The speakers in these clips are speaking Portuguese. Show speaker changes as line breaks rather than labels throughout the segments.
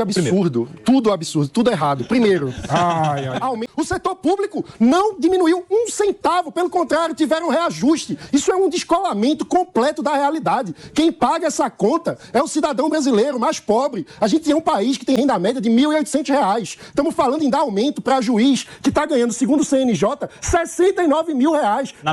completamente absurdo. Tudo absurdo, tudo errado. Primeiro, o setor público não diminuiu um centavo, pelo contrário, tiveram um reajuste. Isso é um descolamento completo da realidade. Quem paga essa conta é o cidadão brasileiro mais pobre. A gente é um país que tem renda média de R$ 1.800. Estamos falando em dar aumento para juiz que está ganhando, segundo o CNJ, R$ 69 mil.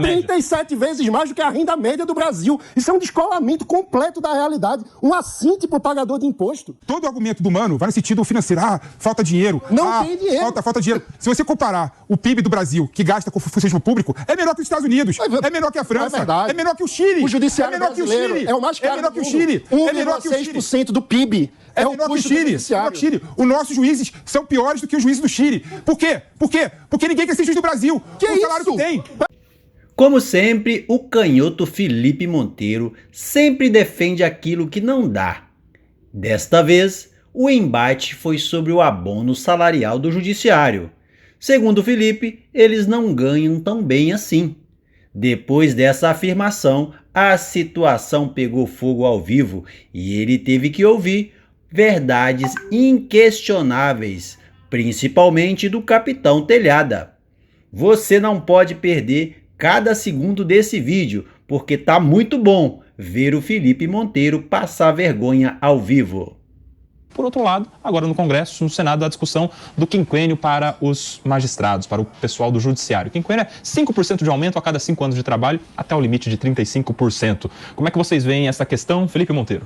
37 vezes mais do que a renda média do Brasil. Isso é um descolamento completo da realidade. Um assinte para o pagador de imposto.
Todo o argumento do Mano vai no sentido financeiro. Falta dinheiro.
Não tem dinheiro.
Falta dinheiro. Se você comparar o PIB do Brasil, que gasta com funcionalismo público, é menor que os Estados Unidos, é menor que a França, é menor que o Chile.
O judiciário brasileiro é o mais caro do mundo. 1,6% do PIB. É o custo do judiciário.
Os nossos juízes são piores do que os juízes do Chile. Por quê? Porque ninguém quer ser juiz do Brasil. O salário que tem.
Como sempre, o canhoto Felipe Monteiro sempre defende aquilo que não dá. Desta vez, o embate foi sobre o abono salarial do judiciário. Segundo Felipe, eles não ganham tão bem assim. Depois dessa afirmação, a situação pegou fogo ao vivo e ele teve que ouvir verdades inquestionáveis, principalmente do capitão Telhada. Você não pode perder cada segundo desse vídeo, porque tá muito bom ver o Felipe Monteiro passar vergonha ao vivo.
Por outro lado, agora no Congresso, no Senado, a discussão do quinquênio para os magistrados, para o pessoal do judiciário. O quinquênio é 5% de aumento a cada 5 anos de trabalho, até o limite de 35%. Como é que vocês veem essa questão, Felipe Monteiro?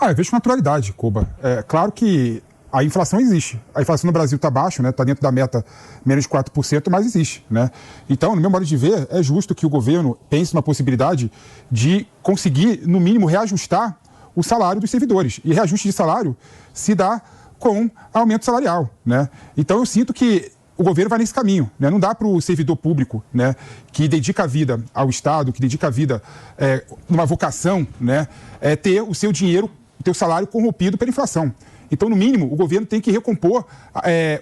Eu vejo com naturalidade, Koba. É claro que a inflação existe. A inflação no Brasil está baixa, né? Está dentro da meta menos de 4%, mas existe, né? Então, no meu modo de ver, é justo que o governo pense na possibilidade de conseguir, no mínimo, reajustar o salário dos servidores. E reajuste de salário se dá com aumento salarial, né? Então, eu sinto que o governo vai nesse caminho, né? Não dá para o servidor público, né, que dedica a vida ao Estado, que dedica a vida numa vocação, né, ter o seu dinheiro, o seu salário corrompido pela inflação. Então, no mínimo, o governo tem que recompor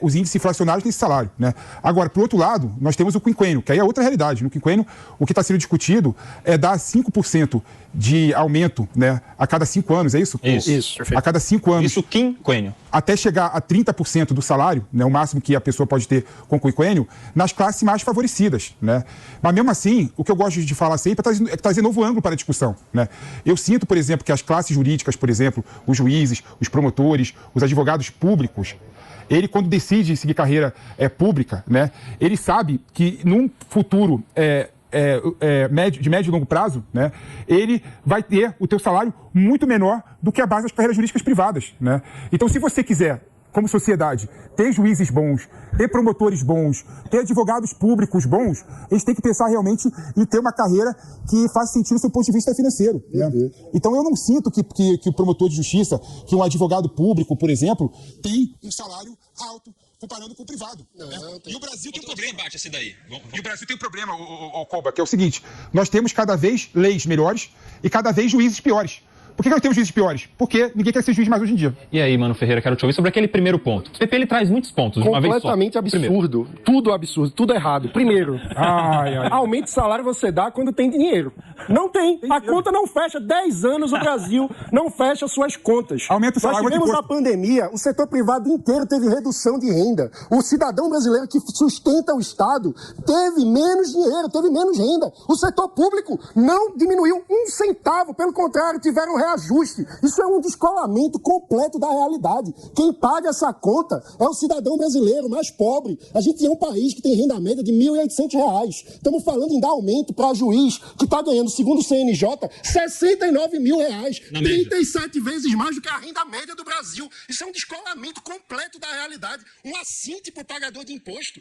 os índices inflacionários desse salário, né? Agora, por outro lado, nós temos o quinquênio, que aí é outra realidade. No quinquênio, o que está sendo discutido é dar 5% de aumento, né, a cada 5 anos, é isso?
Isso.
A cada 5 anos.
Isso quinquênio.
Até chegar a 30% do salário, né, o máximo que a pessoa pode ter com o quinquênio, nas classes mais favorecidas, né? Mas mesmo assim, o que eu gosto de falar sempre é trazer novo ângulo para a discussão, né? Eu sinto, por exemplo, que as classes jurídicas, por exemplo, os juízes, os promotores, os advogados públicos, ele, quando decide seguir carreira pública, né, ele sabe que num futuro de médio e longo prazo, né, ele vai ter o teu salário muito menor do que a base das carreiras jurídicas privadas, né? Então, se você quiser, como sociedade, ter juízes bons, ter promotores bons, ter advogados públicos bons, eles têm que pensar realmente em ter uma carreira que faça sentido do seu ponto de vista financeiro, né? Então, eu não sinto que o promotor de justiça, que um advogado público, por exemplo, tem um salário alto comparando com o privado. Né? E o Brasil tem um problema. E o Brasil tem um problema, Koba, que é o seguinte: nós temos cada vez leis melhores e cada vez juízes piores. Por que nós temos juízes piores? Porque ninguém quer ser juiz mais hoje em dia.
E aí, Mano Ferreira, quero te ouvir sobre aquele primeiro ponto. O PP ele traz muitos pontos de uma vez só.
Completamente absurdo. Tudo absurdo, tudo errado. Primeiro, aumento de salário você dá quando tem dinheiro. Não tem. A conta não fecha. 10 anos o Brasil não fecha suas contas.
Aumenta o salário.
Nós tivemos a pandemia, o setor privado inteiro teve redução de renda. O cidadão brasileiro que sustenta o Estado teve menos dinheiro, teve menos renda. O setor público não diminuiu um centavo, pelo contrário, tiveram reajuste. Isso é um descolamento completo da realidade. Quem paga essa conta é o cidadão brasileiro mais pobre. A gente é um país que tem renda média de R$ 1.800. Estamos falando em dar aumento para juiz que está ganhando, segundo o CNJ, R$ 69 mil. 37 vezes mais do que a renda média do Brasil. Isso é um descolamento completo da realidade. Um assinte para o pagador de imposto.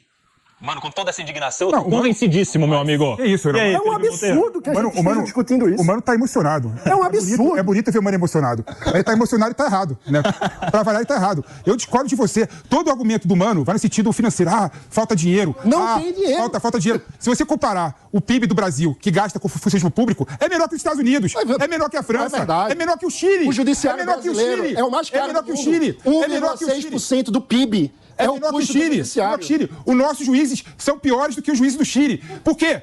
Mano, com toda essa indignação, eu tô convencidíssimo, meu amigo.
É isso,
É um absurdo que a gente esteja discutindo isso.
O Mano tá emocionado.
É um absurdo.
É bonito ver o Mano emocionado. Ele tá emocionado e tá errado, né? Pra variar, ele tá errado. Eu discordo de você. Todo o argumento do Mano vai no sentido financeiro. Falta dinheiro.
Não tem dinheiro.
Falta dinheiro. Se você comparar o PIB do Brasil, que gasta com funcionalismo público, é menor que os Estados Unidos. É menor que a França.
É
menor que o Chile.
O judiciário brasileiro é o mais caro do mundo. 1,6% do PIB.
é menor que o Chile. Os nossos juízes são piores do que os juízes do Chile. Por quê?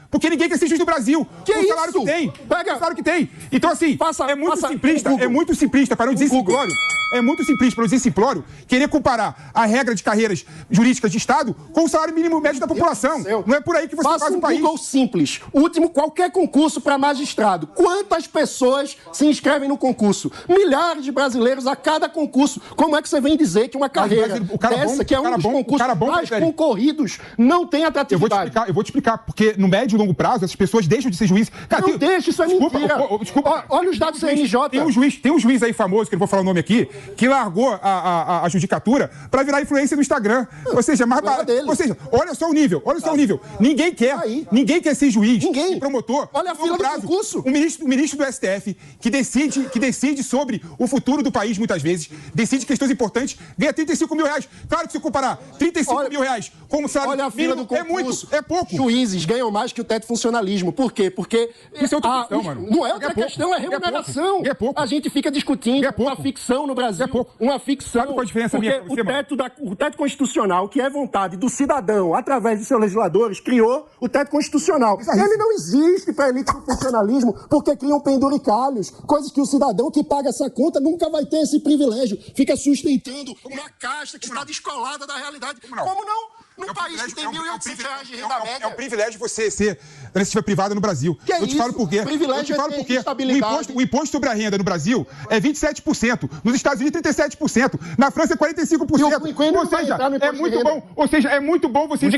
Porque ninguém quer ser juiz do Brasil. O salário que tem. O salário que tem. Então, assim, é muito simplista, para não dizer simplório. É muito simples, para não dizer simplório, querer comparar a regra de carreiras jurídicas de Estado com o salário mínimo médio da população. Não é por aí que você faz o país.
Google simples. Qualquer concurso para magistrado. Quantas pessoas se inscrevem no concurso? Milhares de brasileiros a cada concurso. Como é que você vem dizer que uma carreira dessa, que é um dos concursos mais concorridos, não tem atratividade?
Eu vou te explicar, porque no médio e longo prazo, essas pessoas deixam de ser juízes.
Cara, não deixa, isso é mentira. Desculpa. Olha os dados do CNJ.
Tem um juiz aí famoso, que eu não vou falar o nome aqui, que largou a judicatura para virar influência no Instagram. Ou seja, olha só o nível. Ninguém quer ser juiz e promotor.
Olha a fila do concurso.
O ministro do STF, que decide sobre o futuro do país, muitas vezes, decide questões importantes, ganha 35 mil reais. Claro que se comparar 35 mil reais com o salário
olha a fila do concurso.
É muito, é pouco.
Juízes ganham mais que o teto funcionalismo. Por quê? Porque
isso é outra questão, mano.
Não é outra questão, é remuneração. A gente fica discutindo uma ficção no Brasil. Uma ficção.
Sabe qual a diferença
o teto constitucional, que é vontade do cidadão, através de seus legisladores, criou o teto constitucional. Ele não existe para a elite do funcionalismo, porque criam penduricalhos, coisas que o cidadão que paga essa conta nunca vai ter esse privilégio. Fica sustentando uma caixa que está descolada da realidade. Como não? Num país que tem R$ 1.800 de renda média.
É um privilégio você ser da iniciativa privada no Brasil.
Eu te falo por quê.
O imposto sobre a renda no Brasil é 27%. Nos Estados Unidos, 37%. Na França, é 45%. Ou seja, é muito bom. Ou seja, é muito bom você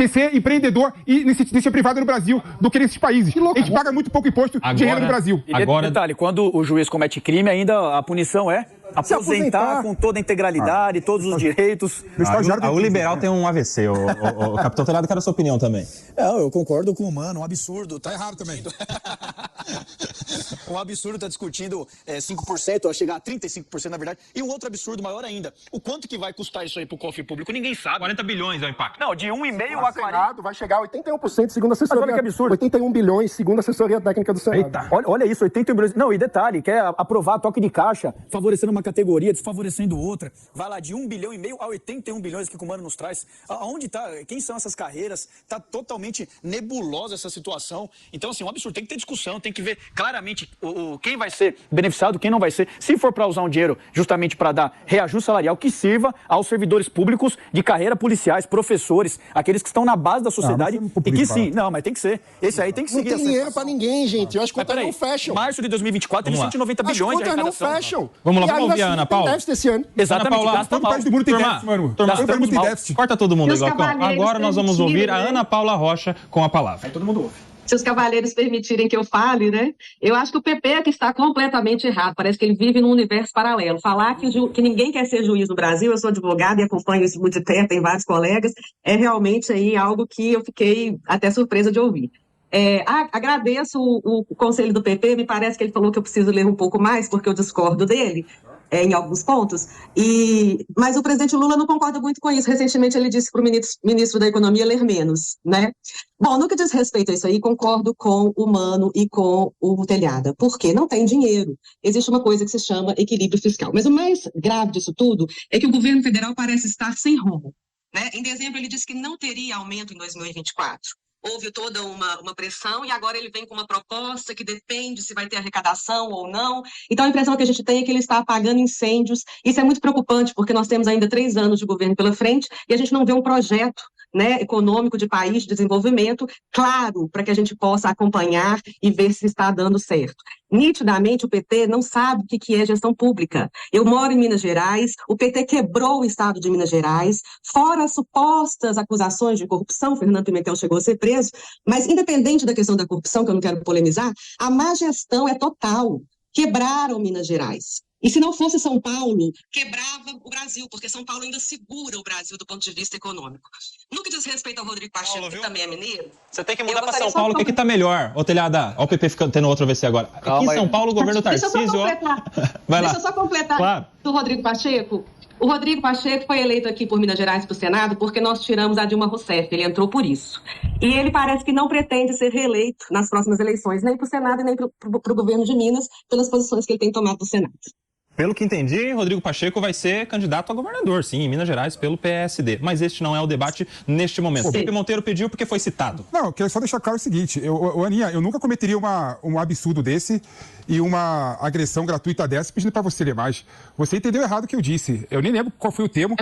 ser empreendedor e iniciativa privada no Brasil do que nesses países. A gente paga muito pouco imposto de renda no Brasil.
Agora, detalhe, quando o juiz comete crime, ainda a punição é aposentar com toda a integralidade, todos os direitos.
O liberal tem um AVC. O capitão Telhado, quero a sua opinião também.
Eu concordo com o Mano, um absurdo.
Tá errado também.
Um absurdo tá discutindo 5%, ou chegar a 35%, na verdade. E um outro absurdo maior ainda. O quanto que vai custar isso aí pro cofre público? Ninguém sabe.
40 bilhões é o impacto.
Não, de 1,5 a 40.
Vai chegar a 81%, segundo a assessoria.
Mas olha que absurdo.
81 bilhões, segundo a assessoria técnica do Senado.
Eita. Olha isso, 81 bilhões. Não, e detalhe, quer aprovar toque de caixa, favorecendo uma categoria, desfavorecendo outra. Vai lá de 1,5 bilhão a 81 bilhões que o Mano nos traz. Aonde tá? Quem são essas carreiras? Tá totalmente nebulosa essa situação. Então, assim, um absurdo. Tem que ter discussão, tem que ver claramente quem vai ser beneficiado, quem não vai ser. Se for para usar um dinheiro justamente para dar reajuste salarial, que sirva aos servidores públicos de carreira, policiais, professores, aqueles que estão na base da sociedade e que sim. Não, mas tem que ser. Esse aí tem que seguir.
Não tem dinheiro para ninguém, gente. As contas não fecham.
Março de 2024 tem 190 bilhões de arrecadação.
As contas não fecham.
Vamos lá, vamos ouvir a Ana Paula.
Esse ano.
Exatamente.
Ana Paula,
todo país do mundo tem déficit, mano. Todo mundo tem déficit.
Corta todo mundo aí, Galcão. Agora nós vamos ouvir a Ana Paula Rocha com a palavra.
Aí todo mundo ouve.
Se os cavalheiros permitirem que eu fale, né? Eu acho que o PP é que está completamente errado. Parece que ele vive num universo paralelo. Falar que ninguém quer ser juiz no Brasil, eu sou advogada e acompanho isso muito de perto, tem vários colegas, é realmente aí algo que eu fiquei até surpresa de ouvir. Agradeço o conselho do PP, me parece que ele falou que eu preciso ler um pouco mais, porque eu discordo dele. Em alguns pontos, mas o presidente Lula não concorda muito com isso. Recentemente ele disse para o ministro da Economia ler menos, né? Bom, no que diz respeito a isso aí, concordo com o Mano e com o Telhada, porque não tem dinheiro. Existe uma coisa que se chama equilíbrio fiscal. Mas o mais grave disso tudo é que o governo federal parece estar sem rumo, né? Em dezembro ele disse que não teria aumento em 2024. Houve toda uma pressão e agora ele vem com uma proposta que depende se vai ter arrecadação ou não. Então a impressão que a gente tem é que ele está apagando incêndios. Isso é muito preocupante porque nós temos ainda 3 anos de governo pela frente e a gente não vê um projeto, né, econômico de país, de desenvolvimento, claro, para que a gente possa acompanhar e ver se está dando certo. Nitidamente, o PT não sabe o que é gestão pública. Eu moro em Minas Gerais, o PT quebrou o estado de Minas Gerais, fora as supostas acusações de corrupção, Fernando Pimentel chegou a ser preso, mas independente da questão da corrupção, que eu não quero polemizar, a má gestão é total. Quebraram Minas Gerais. E se não fosse São Paulo, quebrava o Brasil, porque São Paulo ainda segura o Brasil do ponto de vista econômico. No que diz respeito ao Rodrigo Pacheco, que também é mineiro...
Você tem que mudar para São Paulo, o que está melhor? Ô, Telhada, ó, o PP tendo outro AVC agora. Aqui em São Paulo, o governo Tarcísio...
Deixa eu só completar claro. Do Rodrigo Pacheco. O Rodrigo Pacheco foi eleito aqui por Minas Gerais para o Senado porque nós tiramos a Dilma Rousseff, ele entrou por isso. E ele parece que não pretende ser reeleito nas próximas eleições, nem para o Senado e nem para o governo de Minas, pelas posições que ele tem tomado no Senado.
Pelo que entendi, Rodrigo Pacheco vai ser candidato a governador, sim, em Minas Gerais, pelo PSD. Mas este não é o debate neste momento. O Felipe Monteiro pediu porque foi citado.
Não, eu quero só deixar claro o seguinte, Aninha, eu nunca cometeria um absurdo desse e uma agressão gratuita dessa pedindo para você ler mais. Você entendeu errado o que eu disse. Eu nem lembro qual foi o termo,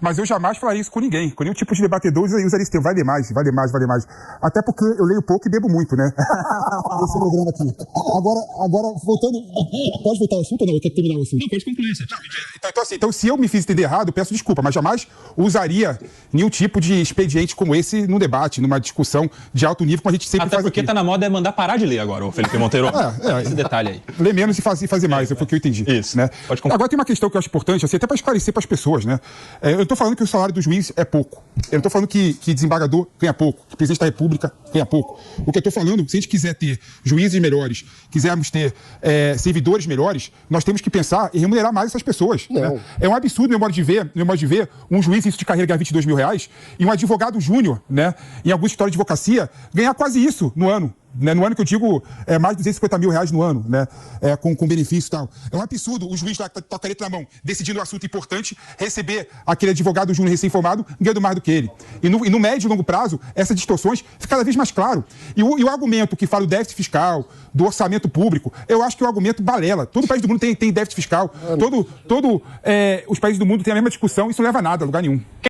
mas eu jamais falaria isso com ninguém. Com nenhum tipo de debatedor usaria esse termo. Vai ler mais, vai ler mais, vai ler mais. Até porque eu leio pouco e bebo muito, né? Esse programa aqui. Agora, voltando... Pode voltar ao assunto ou não? Eu quero terminar o assunto.
Não, pode concluir.
Então, se eu me fiz entender errado, eu peço desculpa, mas jamais usaria nenhum tipo de expediente como esse num debate, numa discussão de alto nível, como a gente sempre
Até
faz
porque
aqui.
tá na moda é mandar parar de ler agora, o Felipe Monteiro. Esse detalhe aí.
Ler menos e fazer mais, foi o que eu entendi.
Isso.
Né?
Pode concluir.
Agora tem uma questão que eu acho importante, assim, até para esclarecer para as pessoas, né? Eu estou falando que o salário do juiz é pouco. Eu não estou falando que desembargador ganha pouco, que presidente da República ganha pouco. O que eu estou falando, se a gente quiser ter juízes melhores, quisermos ter servidores melhores, nós temos que pensar em remunerar mais essas pessoas. Né? É um absurdo, no meu modo de ver, um juiz em início de carreira ganhar R$22 mil e um advogado júnior, né, em algum escritório de advocacia, ganhar quase isso no ano. Né, no ano que eu digo, mais de R$250 mil no ano, né, com benefício e tal. É um absurdo o juiz lá que tá com a caneta na mão, decidindo um assunto importante, receber aquele advogado júnior recém-formado ganhando mais do que ele. E no médio e longo prazo, essas distorções ficam cada vez mais claro. E o argumento que fala do déficit fiscal, do orçamento público, eu acho que é um argumento balela. Todo país do mundo tem déficit fiscal. Os países do mundo têm a mesma discussão, isso não leva a nada, a lugar nenhum.